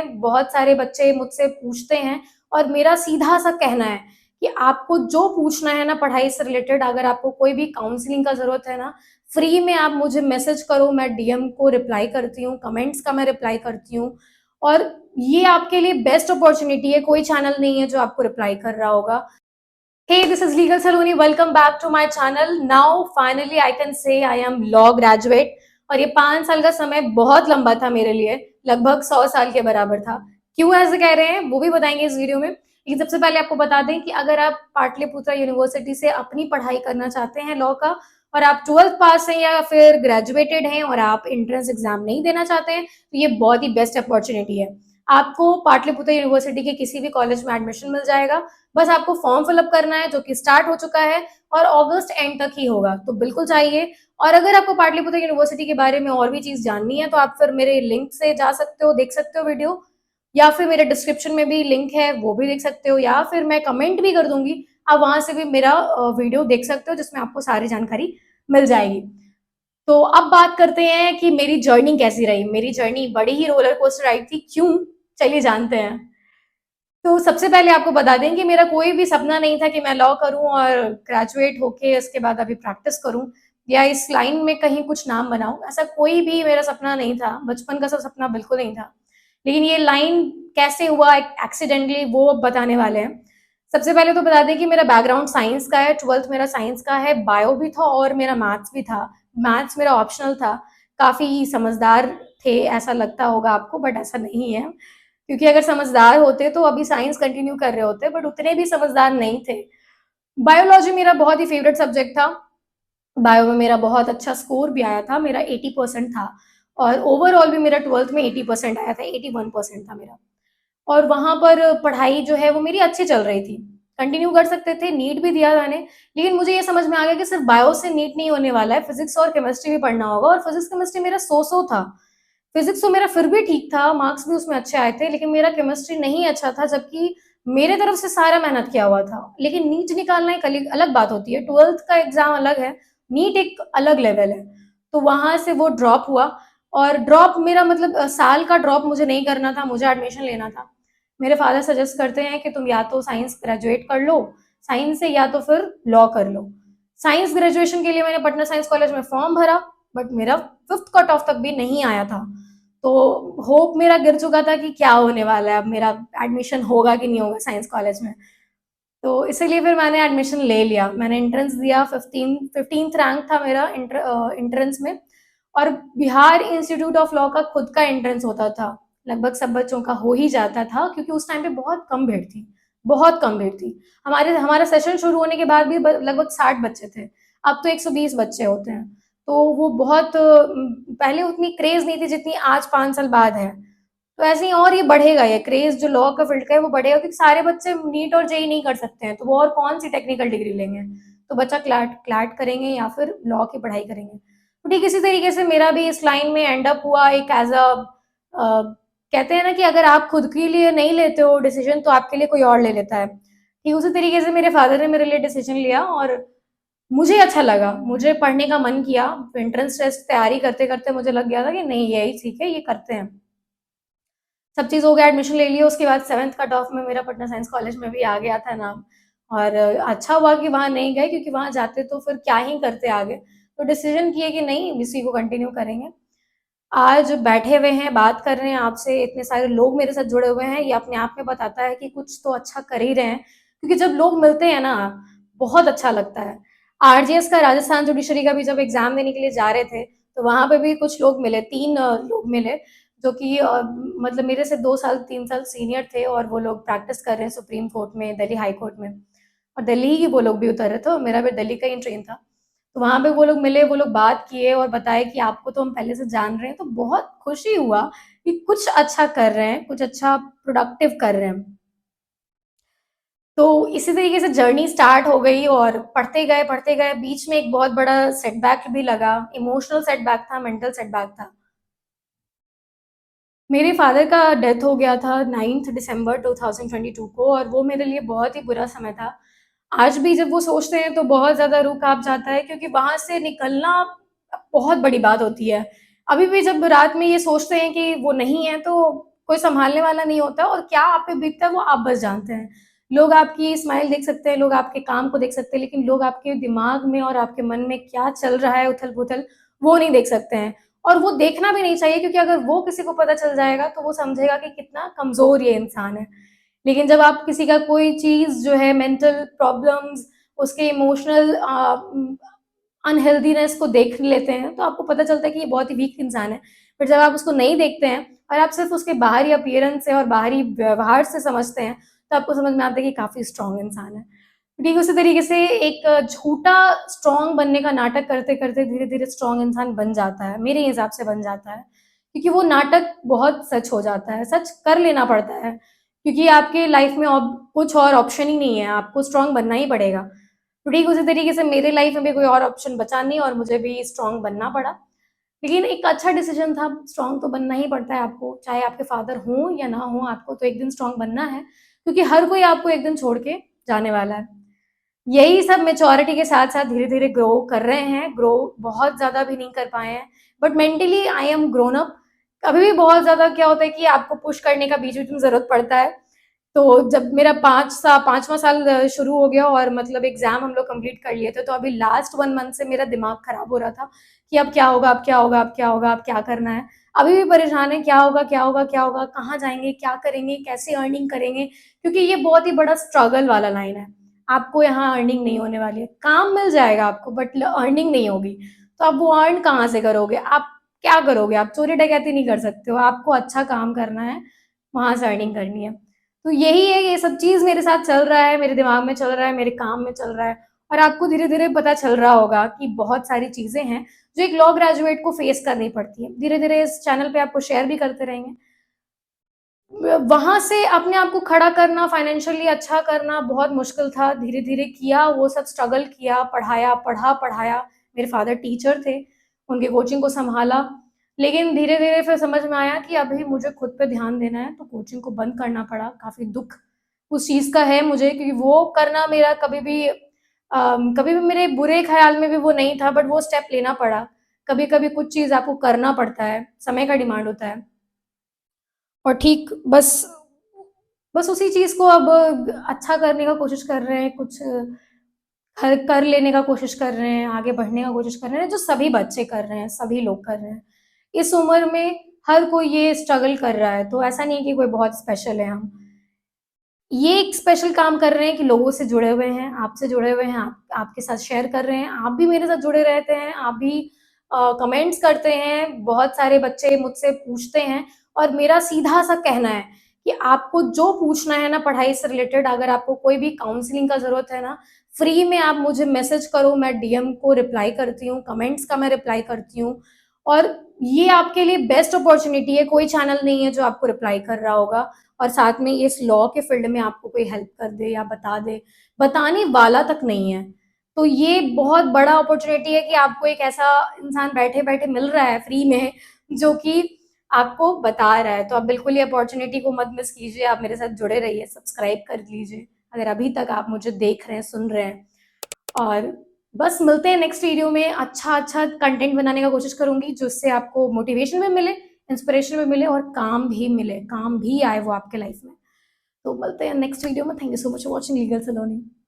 हैं, बहुत सारे बच्चे मुझसे पूछते हैं और मेरा सीधा सा कहना है कि आपको जो पूछना है ना पढ़ाई से रिलेटेड, अगर आपको कोई भी काउंसलिंग का ज़रूरत है ना, फ्री में आप मुझे मैसेज करो, मैं डीएम को रिप्लाई करती हूँ, कमेंट्स का मैं रिप्लाई करती हूँ। और ये आपके लिए बेस्ट अपॉर्चुनिटी है, कोई चैनल नहीं है जो आपको रिप्लाई कर रहा होगा। Hey, this is Legal Saloni. Welcome back to my channel. Now, finally, I can say I am law graduate. और ये 5 साल का समय बहुत लंबा था मेरे लिए, लगभग 100 साल के बराबर था। क्यों ऐसे कह रहे हैं वो भी बताएंगे इस वीडियो में। लेकिन सबसे पहले आपको बता दें कि अगर आप पाटलिपुत्रा यूनिवर्सिटी से अपनी पढ़ाई करना चाहते हैं लॉ का, और आप 12th पास हैं या फिर ग्रेजुएटेड हैं और आप एंट्रेंस एग्जाम नहीं देना चाहते हैं, तो ये बहुत ही बेस्ट अपॉर्चुनिटी है। आपको पाटलिपुत्रा यूनिवर्सिटी के किसी भी कॉलेज में एडमिशन मिल जाएगा। बस आपको फॉर्म फिलअप करना है, जो कि स्टार्ट हो चुका है और अगस्त एंड तक ही होगा, तो बिल्कुल चाहिए। और अगर आपको पाटलिपुत्र यूनिवर्सिटी के बारे में और भी चीज जाननी है तो आप फिर मेरे लिंक से जा सकते हो, देख सकते हो वीडियो, या फिर मेरे डिस्क्रिप्शन में भी लिंक है, वो भी देख सकते हो, या फिर मैं कमेंट भी कर दूंगी, आप वहां से भी मेरा वीडियो देख सकते हो जिसमें आपको सारी जानकारी मिल जाएगी। तो अब बात करते हैं कि मेरी जर्नी कैसी रही। मेरी जर्नी बड़ी ही रोलर कोस्टर राइड थी। क्यों? चलिए जानते हैं। तो सबसे पहले आपको बता दें कि मेरा कोई भी सपना नहीं था कि मैं लॉ करूं और ग्रेजुएट होके उसके बाद अभी प्रैक्टिस करूं या इस लाइन में कहीं कुछ नाम बनाऊं। ऐसा कोई भी मेरा सपना नहीं था, बचपन का सब सपना बिल्कुल नहीं था। लेकिन ये लाइन कैसे हुआ एक्सीडेंटली, वो बताने वाले हैं। सबसे पहले तो बता दें कि मेरा बैकग्राउंड साइंस का है, 12th मेरा साइंस का है, बायो भी था और मेरा मैथ्स भी था। मैथ्स मेरा ऑप्शनल था। काफी समझदार थे ऐसा लगता होगा आपको, बट ऐसा नहीं है, क्योंकि अगर समझदार होते तो अभी साइंस कंटिन्यू कर रहे होते, बट उतने भी समझदार नहीं थे। बायोलॉजी मेरा बहुत ही फेवरेट सब्जेक्ट था। बायो में मेरा बहुत अच्छा स्कोर भी आया था, मेरा 80% था। और ओवरऑल भी मेरा 12th में 80% आया था, 81% था मेरा। और वहां पर पढ़ाई जो है वो मेरी अच्छी चल रही थी, कंटिन्यू कर सकते थे, नीट भी दिया मैंने। लेकिन मुझे ये समझ में आ गया कि सिर्फ बायो से नीट नहीं होने वाला है, फिजिक्स और केमिस्ट्री भी पढ़ना होगा। और फिजिक्स केमिस्ट्री मेरा सो था। फिजिक्स तो मेरा फिर भी ठीक था, मार्क्स भी उसमें अच्छे आए थे, लेकिन मेरा केमिस्ट्री नहीं अच्छा था, जबकि मेरे तरफ से सारा मेहनत किया हुआ था। लेकिन नीट निकालना एक अलग बात होती है, 12th का एग्जाम अलग है, नीट एक अलग लेवल है। तो वहां से वो ड्रॉप हुआ। और ड्रॉप मेरा मतलब साल का ड्रॉप मुझे नहीं करना था, मुझे एडमिशन लेना था। मेरे फादर सजेस्ट करते हैं कि तुम या तो साइंस ग्रेजुएट कर लो साइंस से, या तो फिर लॉ कर लो। साइंस ग्रेजुएशन के लिए मैंने पटना साइंस कॉलेज में फॉर्म भरा, बट मेरा 5th कट ऑफ तक भी नहीं आया था। तो होप मेरा गिर चुका था कि क्या होने वाला है, अब मेरा एडमिशन होगा कि नहीं होगा साइंस कॉलेज में। तो इसीलिए फिर मैंने एडमिशन ले लिया, मैंने एंट्रेंस दिया। 15th रैंक था मेरा एंट्रेंस में। और बिहार इंस्टीट्यूट ऑफ लॉ का खुद का एंट्रेंस होता था, लगभग सब बच्चों का हो ही जाता था, क्योंकि उस टाइम पे बहुत कम भीड़ थी, बहुत कम भीड़ थी। हमारा सेशन शुरू होने के बाद भी लगभग 60 बच्चे थे। अब तो 120 बच्चे होते हैं। तो वो बहुत पहले उतनी क्रेज नहीं थी जितनी आज 5 साल बाद है। तो ऐसे ही और ये बढ़ेगा, ये क्रेज जो लॉ का फील्ड का है वो बढ़ेगा, क्योंकि सारे बच्चे नीट और जेई नहीं कर सकते हैं, तो वो और कौन सी टेक्निकल डिग्री लेंगे। तो बच्चा क्लैट क्लैट करेंगे या फिर लॉ की पढ़ाई करेंगे। तो ठीक इसी तरीके से मेरा भी इस लाइन में एंड अप हुआ, एक एज अ कहते हैं ना कि अगर आप खुद के लिए नहीं लेते हो डिसीजन तो आपके लिए कोई और ले लेता है। ठीक उसी तरीके से मेरे फादर ने मेरे लिए डिसीजन लिया और मुझे अच्छा लगा, मुझे पढ़ने का मन किया। एंट्रेंस टेस्ट तैयारी करते करते मुझे लग गया था कि नहीं यही ठीक है, ये करते हैं। सब चीज़ हो गया, एडमिशन ले लिया। उसके बाद 7th कट ऑफ में मेरा पटना साइंस कॉलेज में भी आ गया था नाम। और अच्छा हुआ कि वहाँ नहीं गए, क्योंकि वहाँ जाते तो फिर क्या ही करते आगे। तो डिसीजन किए कि नहीं, इसी को कंटिन्यू करेंगे। आज बैठे हुए हैं, बात कर रहे हैं आपसे, इतने सारे लोग मेरे साथ जुड़े हुए हैं, ये अपने आप में बताता है कि कुछ तो अच्छा कर ही रहे हैं। क्योंकि जब लोग मिलते हैं ना, बहुत अच्छा लगता है। आरजीएस का, राजस्थान जुडिशरी का भी जब एग्जाम देने के लिए जा रहे थे, तो वहां पे भी कुछ लोग मिले, 3 लोग मिले, जो कि मतलब मेरे से 2 साल 3 साल सीनियर थे, और वो लोग प्रैक्टिस कर रहे हैं सुप्रीम कोर्ट में, दिल्ली हाई कोर्ट में। और दिल्ली ही वो लोग भी उतर रहे थे, और मेरा भी दिल्ली का ही ट्रेन था। तो वहां पे वो लोग मिले, वो लोग बात किए और बताए कि आपको तो हम पहले से जान रहे हैं। तो बहुत खुशी हुआ कि कुछ अच्छा कर रहे हैं, कुछ अच्छा प्रोडक्टिव कर रहे हैं। तो इसी तरीके से जर्नी स्टार्ट हो गई और पढ़ते गए, बीच में एक बहुत बड़ा सेटबैक भी लगा। इमोशनल सेटबैक था, मेंटल सेटबैक था। मेरे फादर का डेथ हो गया था 9 दिसंबर 2022 को, और वो मेरे लिए बहुत ही बुरा समय था। आज भी जब वो सोचते हैं तो बहुत ज़्यादा रूह काँप जाता है, क्योंकि वहाँ से निकलना बहुत बड़ी बात होती है। अभी भी जब रात में ये सोचते हैं कि वो नहीं है, तो कोई संभालने वाला नहीं होता और क्या आप पे बीतता है वो आप बस जानते हैं। लोग आपकी स्माइल देख सकते हैं, लोग आपके काम को देख सकते हैं, लेकिन लोग आपके दिमाग में और आपके मन में क्या चल रहा है उथल-पुथल, वो नहीं देख सकते हैं। और वो देखना भी नहीं चाहिए, क्योंकि अगर वो किसी को पता चल जाएगा तो वो समझेगा कि कितना कमज़ोर ये इंसान है। लेकिन जब आप किसी का कोई चीज़ जो है, मेंटल प्रॉब्लम्स, उसके इमोशनल अनहेल्दीनेस को देख लेते हैं, तो आपको पता चलता है कि ये बहुत ही वीक इंसान है। पर जब आप उसको नहीं देखते हैं और आप सिर्फ़ उसके बाहरी अपीयरेंस से और बाहरी व्यवहार से समझते हैं, तो आपको समझ में आता है कि काफ़ी स्ट्रॉन्ग इंसान है। ठीक उसी तरीके से एक झूठा स्ट्रॉन्ग बनने का नाटक करते-करते धीरे-धीरे स्ट्रॉन्ग इंसान बन जाता है, मेरे हिसाब से बन जाता है। क्योंकि वो नाटक बहुत सच हो जाता है, सच कर लेना पड़ता है, क्योंकि आपके लाइफ़ में अब कुछ और ऑप्शन ही नहीं है, आपको स्ट्रॉन्ग बनना ही पड़ेगा। तो ठीक उसी तरीके से मेरे लाइफ़ में भी कोई और ऑप्शन बचा नहीं और मुझे भी स्ट्रॉन्ग बनना पड़ा। लेकिन एक अच्छा डिसीज़न था, स्ट्रॉन्ग तो बनना ही पड़ता है आपको, चाहे आपके फादर हों या ना हों, आपको तो एक दिन स्ट्रॉन्ग बनना है, क्योंकि हर कोई आपको एक दिन छोड़ के जाने वाला है। यही सब मैच्योरिटी के साथ-साथ धीरे-धीरे ग्रो कर रहे हैं, ग्रो बहुत ज़्यादा भी नहीं कर पाए हैं, but mentally I am grown up. अभी भी बहुत ज़्यादा क्या होता है कि आपको पुश करने का बीच-बीच में ज़रूरत पड़ता है। तो जब मेरा 5वां साल शुरू हो गया और मतलब एग्ज़ाम हम लोग कंप्लीट कर लिए थे, तो अभी लास्ट 1 मंथ से मेरा दिमाग खराब हो रहा था कि अब क्या होगा, अब क्या होगा, अब क्या होगा, अब क्या करना है? अभी भी परेशान है, क्या होगा, क्या होगा, क्या होगा? कहाँ जाएँगे, क्या करेंगे, कैसे अर्निंग करेंगे? क्योंकि ये बहुत ही बड़ा स्ट्रगल वाला लाइन है। आपको यहाँ अर्निंग नहीं होने वाली है। काम मिल जाएगा आपको, बट ल अर्निंग नहीं होगी। तो आप वो अर्न कहाँ से करोगे? आप क्या करोगे? आप चोरी डकैती नहीं कर सकते हो, आपको अच्छा काम करना है, वहाँ से अर्निंग करनी है। तो यही है, ये सब चीज़ मेरे साथ चल रहा है, मेरे दिमाग में चल रहा है, मेरे काम में चल रहा है, और आपको धीरे-धीरे पता चल रहा होगा कि बहुत सारी चीज़ें हैं, जो एक लॉ ग्रेजुएट को फेस करनी पड़ती हैं। धीरे-धीरे इस चैनल पे आपको शेयर भी करते रहेंगे। वहाँ से अपने आप को खड़ा करना, फाइनेंशियली अच्छा करना बहुत मुश्किल था। धीरे-धीरे किया, वो सब स्ट्रगल किया, पढ़ाया, पढ़ा-पढ़ाया। मेरे फादर टीचर थे, उनकी कोचिंग को सँभाला। लेकिन धीरे-धीरे फिर समझ में आया कि अभी मुझे खुद पे ध्यान देना है, तो कोचिंग को बंद करना पड़ा। काफ़ी दुःख उस चीज़ का है मुझे, क्योंकि वो करना मेरा कभी भी मेरे बुरे ख़्याल में भी वो नहीं था, बट वो स्टेप लेना पड़ा। कभी-कभी कुछ चीज़ आपको करना पड़ता है, समय का डिमांड होता है। और ठीक बस उसी चीज़ को अब अच्छा करने का कोशिश कर रहे हैं, कुछ हर कर लेने का कोशिश कर रहे हैं, आगे बढ़ने का कोशिश कर रहे हैं, जो सभी बच्चे कर रहे हैं, सभी लोग कर रहे हैं। इस उम्र में हर कोई ये स्ट्रगल कर रहा है, तो ऐसा नहीं है कि कोई बहुत स्पेशल है हम। ये एक स्पेशल काम कर रहे हैं कि लोगों से जुड़े हुए हैं, आपसे जुड़े हुए हैं, आप आपके साथ शेयर कर रहे हैं, आप भी मेरे साथ जुड़े रहते हैं, आप भी कमेंट्स करते हैं, बहुत सारे बच्चे मुझसे पूछते हैं, और मेरा सीधा-सा कहना है कि आपको जो पूछना है ना पढ़ाई से रिलेटेड, अगर आपको कोई भी काउंसलिंग का ज़रूरत है ना, फ्री में आप मुझे मैसेज करो, मैं डीएम को रिप्लाई करती हूँ, कमेंट्स का मैं रिप्लाई करती हूँ, और ये आपके लिए बेस्ट अपॉर्च्युनिटी है, कोई चैनल नहीं है जो आपको रिप्लाई कर रहा होगा। और साथ में इस लॉ के फील्ड में आपको कोई हेल्प कर दे या बता दे, बताने वाला तक नहीं है। तो ये बहुत बड़ा अपॉर्च्युनिटी है कि आपको एक ऐसा इंसान बैठे-बैठे मिल रहा है फ्री में, जो कि आपको बता रहा है। तो आप बिल्कुल ये अपॉर्च्युनिटी को मत मिस कीजिए, आप मेरे साथ जुड़े रहिए, सब्सक्राइब कर लीजिए, अगर अभी तक आप मुझे देख रहे हैं, सुन रहे हैं। और बस मिलते हैं नेक्स्ट वीडियो में। अच्छा-अच्छा कंटेंट बनाने का कोशिश करूँगी, जिससे आपको मोटिवेशन भी मिले, इंस्पिरेशन भी मिले और काम भी मिले, काम भी आए वो आपके लाइफ में। तो मिलते हैं नेक्स्ट वीडियो में। Thank you so much for watching legal Saloni.